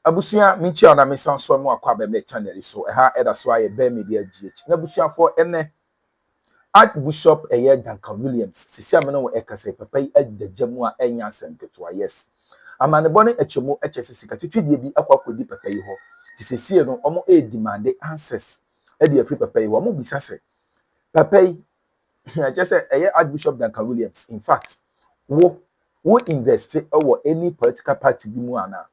abusia minchi ona mesan so mu akwa be me channel so ha eda so aye be media gh na abusia for ene Archbishop Duncan Williams sisi amena wo ekase papa yi adagyamu a enya asempetwa yes amane bone echemu echese sika twitwidie bi akwakodi papa yi ho sisi no omo e demand answers e de afi papa yi wo mo bisase papa yi echese Archbishop Duncan Williams in fact wo invest or any political party bi mu ana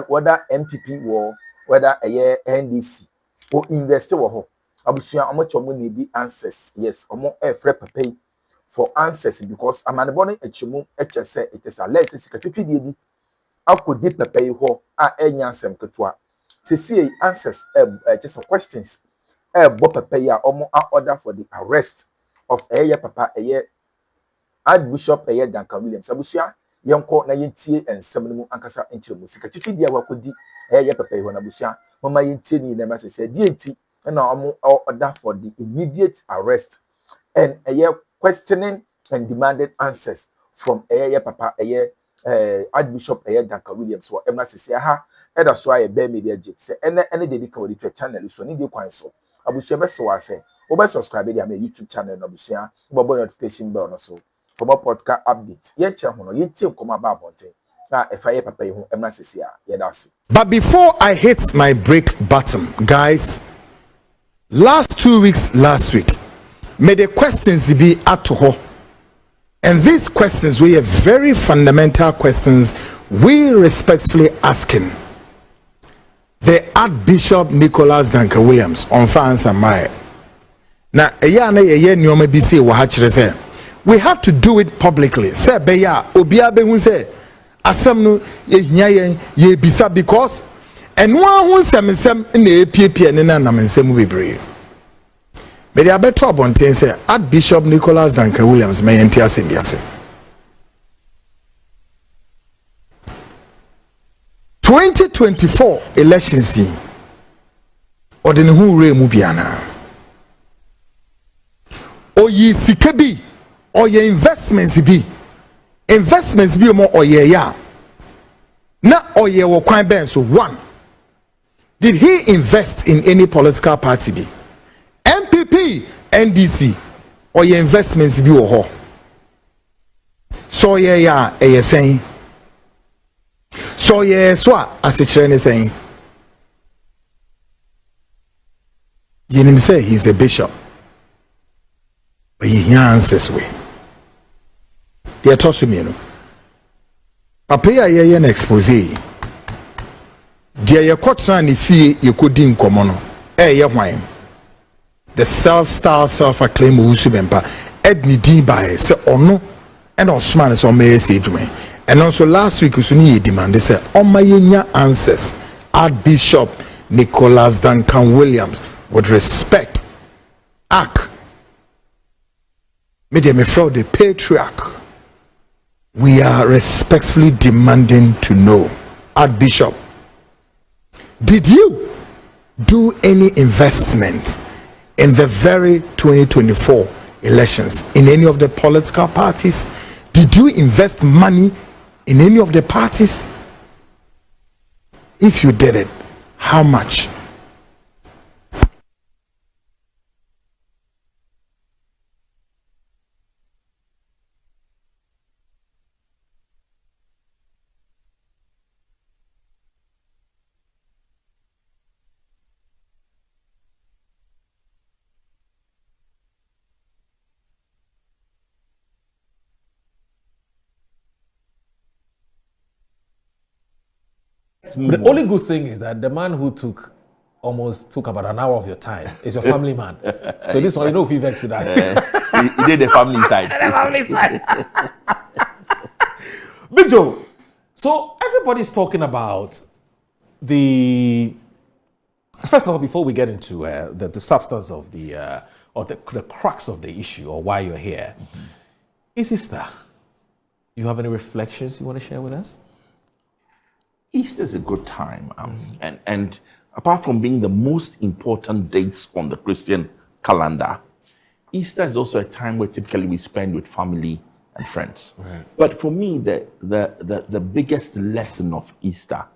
whether MPP or whether NDC or invest wo ho abusuan omo chomo need answers yes omo free papa for answers because amanebo no echemu echese it is a less sikatwidie bi akodi papa yi ho a enya ansem ketwa sesi answers just questions bo papa yi a omo order for the arrest of papa Archbishop Duncan Williams abusuan yenko na yentie ensem no mu ankasa enkyeremu sikatwidie a wakodi papa yi ho na abusuan mama yentie ni na masese die enti na omo order for the immediate arrest and questioning and demanded answers from papa Archbishop Duncan Williams for emna sese ha eda so aye be media jet se ene de ka wodi channel so ni de kwan so abusuan be se wa se wo be subscribe dey am YouTube channel no abusuan bo notification bell no so for more podcast updates ye che ho no ye tie koma ba bonten na efa papa yi ho emna sese a ye da se. But before I hit my break button, guys, last 2 weeks, last week, may the questions be at ho. And these questions were very fundamental questions we respectfully asking the Archbishop Nicholas Duncan Williams on fans and Mare. Now, we have to do it publicly. Say, Beya, Obiabe, who say, Asamnu, ye bisa because, and one who some in the APP and in an amensem we brave. May the better abontin say Archbishop Nicholas Duncan Williams may enter Simbiase. 2024 election scene. Or the who re mubiana. Or ye sikabi, or ye investments be. Investments be more or ye ya. Na or ye wo kwan ben so one. Did he invest in any political party be? MPP, NDC, or your investments be or so yeah, saying. So yeah, so as a trainer saying. You didn't say he's a bishop, but he answers way. They are talking me, Papa ya an expose. Dear your court son if you could in common. Wine. The self-style, self-acclaimed Usubempa, Edni Dibae, say no, and Osman is on me say to me. And also last week, Usuni demand they say, on my answers, Archbishop Nicholas Duncan Williams, with respect, me fraud the patriarch. We are respectfully demanding to know, Archbishop, did you do any investment in the very 2024 elections in any of the political parties? Did you invest money in any of the parties? If you did it, how much? The only good thing is that the man who almost took about an hour of your time is your family man. So this one, you know, if he vexed with us. He did the family side. The family side. Big Joe. So everybody's talking about the. First of all, before we get into the substance of the crux of the issue or why you're here, is Easter. You have any reflections you want to share with us? Easter is a good time, and apart from being the most important dates on the Christian calendar, Easter is also a time where typically we spend with family and friends. Right. But for me, the biggest lesson of Easter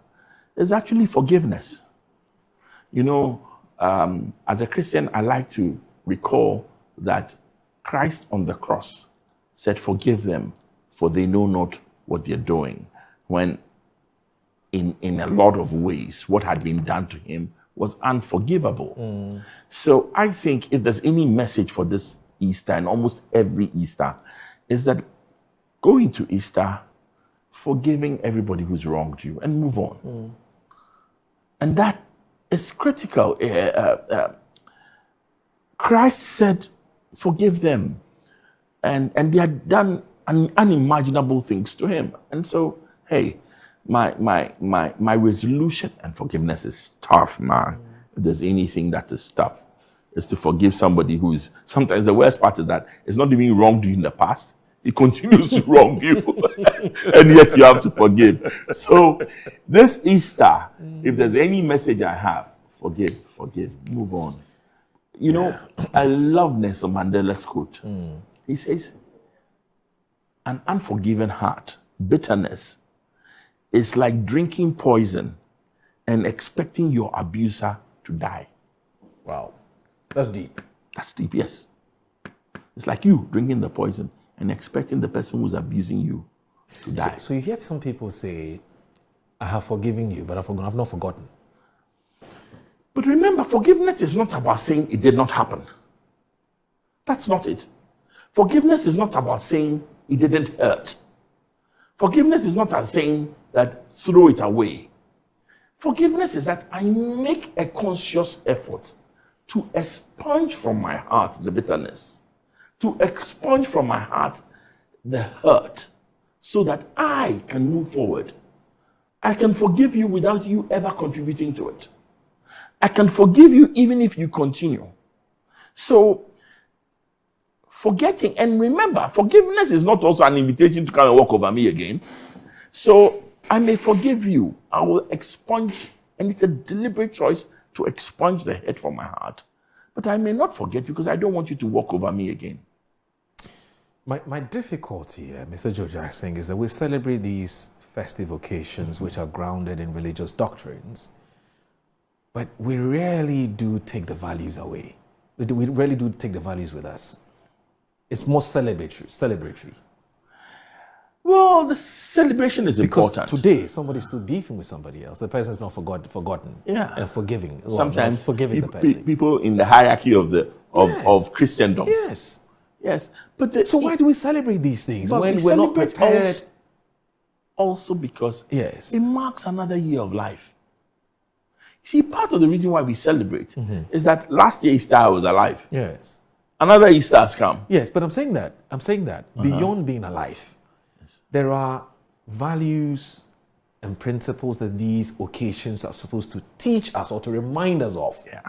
is actually forgiveness. You know, as a Christian, I like to recall that Christ on the cross said, "Forgive them, for they know not what they're doing." When in a lot of ways, what had been done to him was unforgivable. So I think if there's any message for this Easter, and almost every Easter, is that going to Easter, forgiving everybody who's wronged you, and move on. And that is critical. Christ said, "Forgive them," and they had done unimaginable things to him. And so, hey, my resolution, and forgiveness is tough, man. If there's anything that is tough, is to forgive somebody who's, sometimes the worst part is that it's not even wronged you in the past. He continues to wrong you, and yet you have to forgive. So this Easter, if there's any message I have, forgive, move on. You know, I love Nelson Mandela's quote. He says, "An unforgiven heart, bitterness, is like drinking poison and expecting your abuser to die." Wow. That's deep. That's deep, yes. It's like you drinking the poison and expecting the person who's abusing you to die. So you hear some people say, "I have forgiven you, but I've not forgotten." But remember, forgiveness is not about saying it did not happen. That's not it. Forgiveness is not about saying it didn't hurt. Forgiveness is not about saying that throw it away. Forgiveness is that I make a conscious effort to expunge from my heart the bitterness, to expunge from my heart the hurt, so that I can move forward. I can forgive you without you ever contributing to it. I can forgive you even if you continue. So, forgetting, and remember, forgiveness is not also an invitation to come and walk over me again. So, I may forgive you. I will expunge, and it's a deliberate choice to expunge the hurt from my heart. But I may not forget because I don't want you to walk over me again. My difficulty here, Mr. George, I think, is that we celebrate these festive occasions which are grounded in religious doctrines, but we rarely do take the values away. We rarely do take the values with us. It's more celebratory. Well, the celebration is important. Because today, somebody's still beefing with somebody else. The person's not forgotten. Yeah. And forgiving. Sometimes forgiving the person. people in the hierarchy of Christendom. Yes. Yes. But so why do we celebrate these things when we're not prepared? Also because yes, it marks another year of life. See, part of the reason why we celebrate is that last year Easter I was alive. Yes. Another Easter has come. Yes, but I'm saying that beyond being alive, there are values and principles that these occasions are supposed to teach us or to remind us of. Yeah.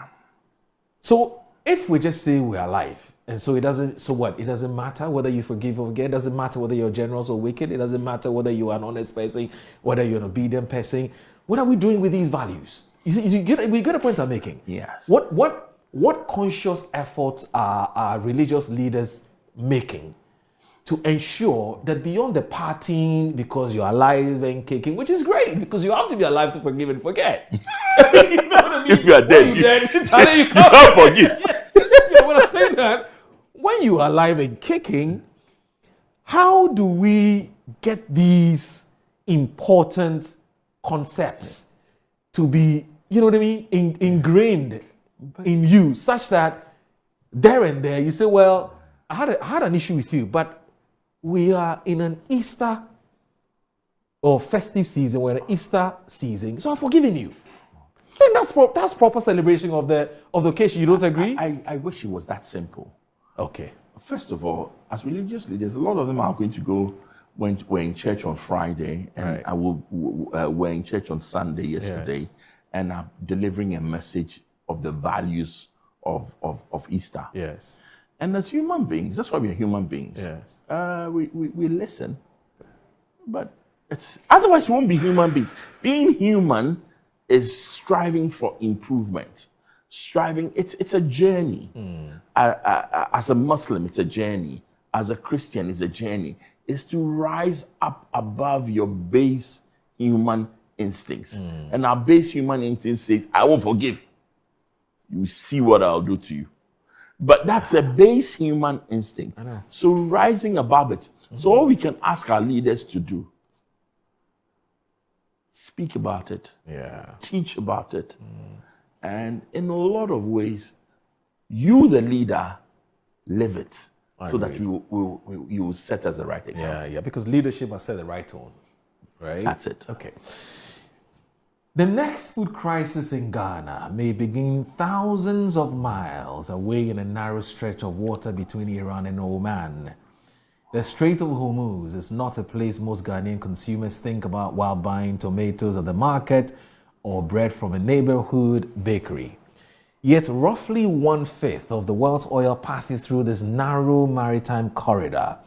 So if we just say we're alive, and so it doesn't, so what? It doesn't matter whether you forgive or forget. It doesn't matter whether you're generous or wicked. It doesn't matter whether you are an honest person, whether you're an obedient person. What are we doing with these values? We get a point I'm making. Yes. What conscious efforts are our religious leaders making to ensure that beyond the partying because you're alive and kicking, which is great because you have to be alive to forgive and forget. You know what I mean? If you are dead, you can't forgive. Yeah, when I'm saying that, when you are alive and kicking, how do we get these important concepts to be, you know what I mean, ingrained in you, such that there and there you say, well, I had an issue with you, but we are in an Easter or festive season, we're in an Easter season, so I'm forgiving you. Then that's proper celebration of the occasion. You don't agree? I wish it was that simple. Okay. First of all, as religious leaders, a lot of them are going to go when we're in church on Friday, and right. We're in church on Sunday yesterday, yes. and I'm delivering a message of the values of Easter. Yes. And as human beings, that's why we're human beings. Yes. We listen, but it's otherwise we won't be human beings. Being human is striving for improvement. It's a journey. As a Muslim, it's a journey. As a Christian, it's a journey. It's to rise up above your base human instincts. And our base human instinct says, I won't forgive. You see what I'll do to you. But that's a base human instinct. So rising above it. So all we can ask our leaders to do, speak about it, teach about it. And in a lot of ways, you, the leader, live it. So that you will set as the right example. Yeah, because leadership must set the right tone, right? That's it. Okay. The next food crisis in Ghana may begin thousands of miles away in a narrow stretch of water between Iran and Oman. The Strait of Hormuz is not a place most Ghanaian consumers think about while buying tomatoes at the market or bread from a neighborhood bakery. Yet roughly 1/5 of the world's oil passes through this narrow maritime corridor.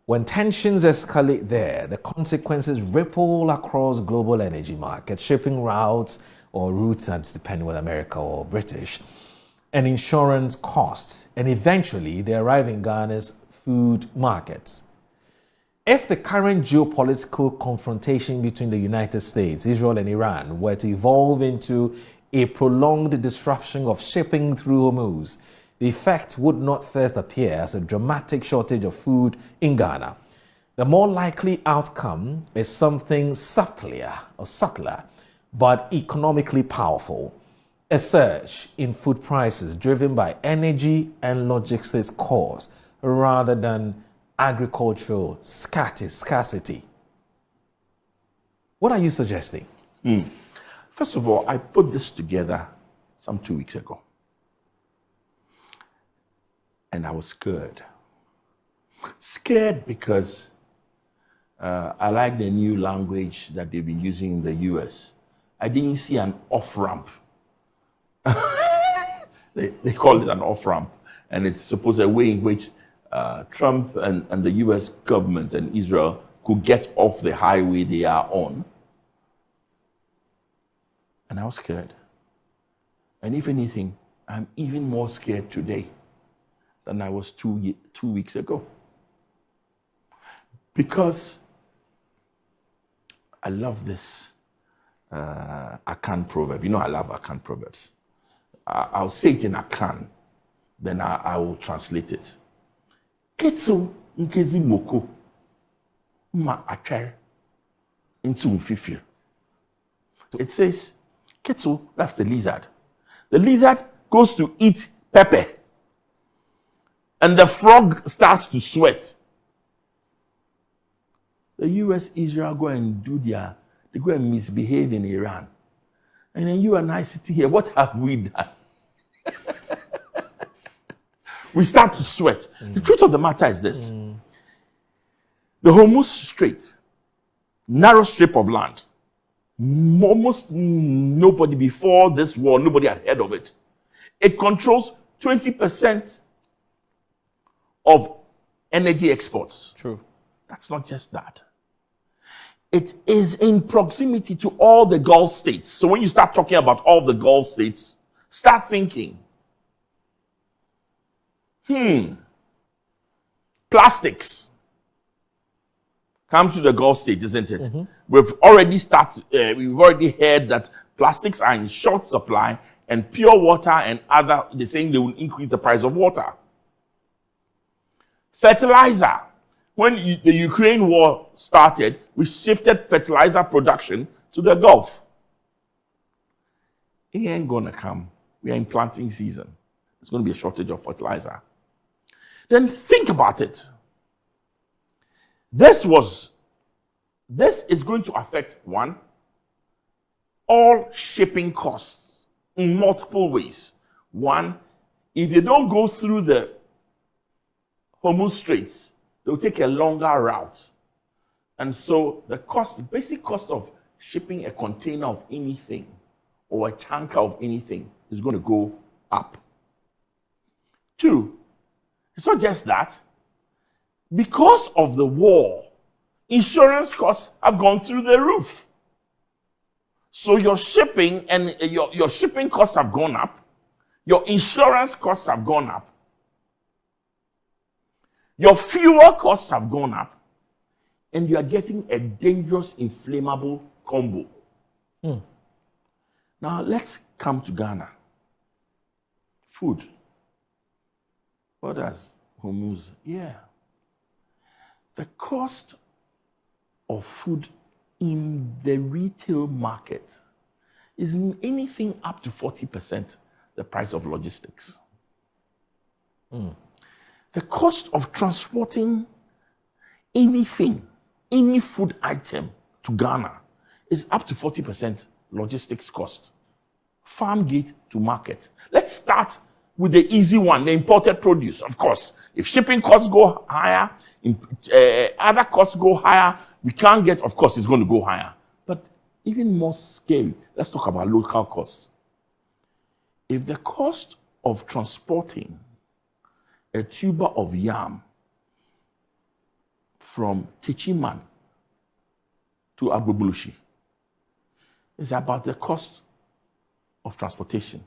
When tensions escalate there, the consequences ripple across global energy markets, shipping routes or routes, depending whether America or British, and insurance costs, and eventually they arrive in Ghana's food markets. If the current geopolitical confrontation between the United States, Israel, and Iran were to evolve into a prolonged disruption of shipping through Hormuz, the effect would not first appear as a dramatic shortage of food in Ghana. The more likely outcome is something subtler, but economically powerful. A surge in food prices driven by energy and logistics costs rather than agricultural scarcity. What are you suggesting? First of all, I put this together some 2 weeks ago. And I was scared. Scared because I like the new language that they've been using in the US. I didn't see an off-ramp. they call it an off-ramp. And it's supposed a way in which Trump and the US government and Israel could get off the highway they are on. And I was scared. And if anything, I'm even more scared today than I was 2 weeks ago. Because I love this Akan proverb. You know I love Akan proverbs. I'll say it in Akan, then I will translate it. Ketsu nkezi moko ma atwer into mfifir. It says, Ketsu, that's the lizard. The lizard goes to eat pepper. And the frog starts to sweat. The US, Israel go and they go and misbehave in Iran. And then you and I sitting here, what have we done? We start to sweat. The truth of the matter is this. The Hormuz Strait, narrow strip of land, almost nobody before this war, nobody had heard of it. It controls 20% of energy exports. True. That's not just that. It is in proximity to all the Gulf states. So when you start talking about all the Gulf states, start thinking, plastics come to the Gulf states, isn't it? We've already heard that plastics are in short supply, and pure water and they're saying they will increase the price of water. Fertilizer. When the Ukraine war started, we shifted fertilizer production to the Gulf. It ain't gonna come. We are in planting season. There's going to be a shortage of fertilizer. Then think about it. This is going to affect, one, all shipping costs in multiple ways. One, if they don't go through the Hormuz Straits, they'll take a longer route. And so the basic cost of shipping a container of anything or a tanker of anything is going to go up. Two, it's not just that. Because of the war, insurance costs have gone through the roof. So your shipping and your shipping costs have gone up. Your insurance costs have gone up. Your fuel costs have gone up. And you are getting a dangerous, inflammable combo. Now let's come to Ghana. Food. What does hummus? Yeah. The cost of food in the retail market is anything up to 40% the price of logistics. The cost of transporting anything, any food item to Ghana is up to 40% logistics cost. Farm gate to market. Let's start with the easy one, the imported produce. Of course, if shipping costs go higher, other costs go higher, we can't get, of course, it's going to go higher. But even more scary, let's talk about local costs. If the cost of transporting a tuber of yam from Techiman to Agbobulushi is about the cost of transportation,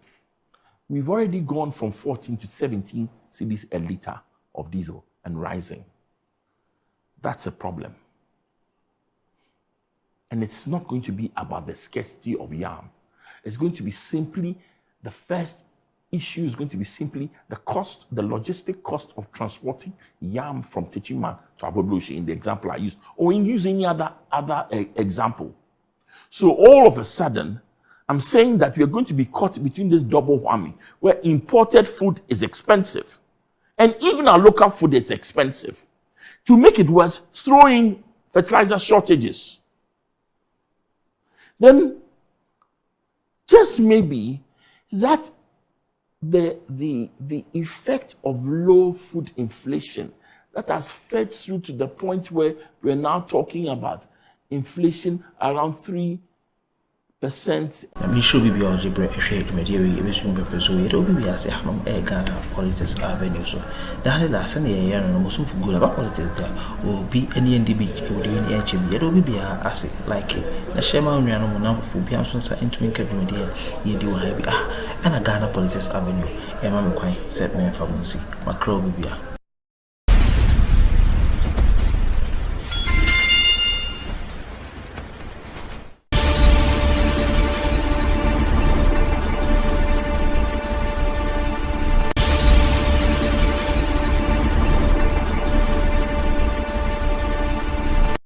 we've already gone from 14 to 17 cedis a liter of diesel and rising. That's a problem. And it's not going to be about the scarcity of yam. It's going to be simply, the first issue is going to be simply the cost, the logistic cost of transporting yam from Techiman to Agbobulushi in the example I used, or in use any other example. So all of a sudden, I'm saying that we are going to be caught between this double whammy, where imported food is expensive, and even our local food is expensive. To make it worse, throw in fertilizer shortages. Then, just maybe that the effect of low food inflation that has fed through to the point where we're now talking about inflation around 3%. I'm sure we be algebra shade material resume so it will be as a ham Ghana politics avenue. So that is a year and most of good about politics there will be any NDB would be any HB. It will be as like a Shema Union for Bianson into media you do have and a Ghana politics avenue. Emma McQuine said me for Muncie, Macro Bibia.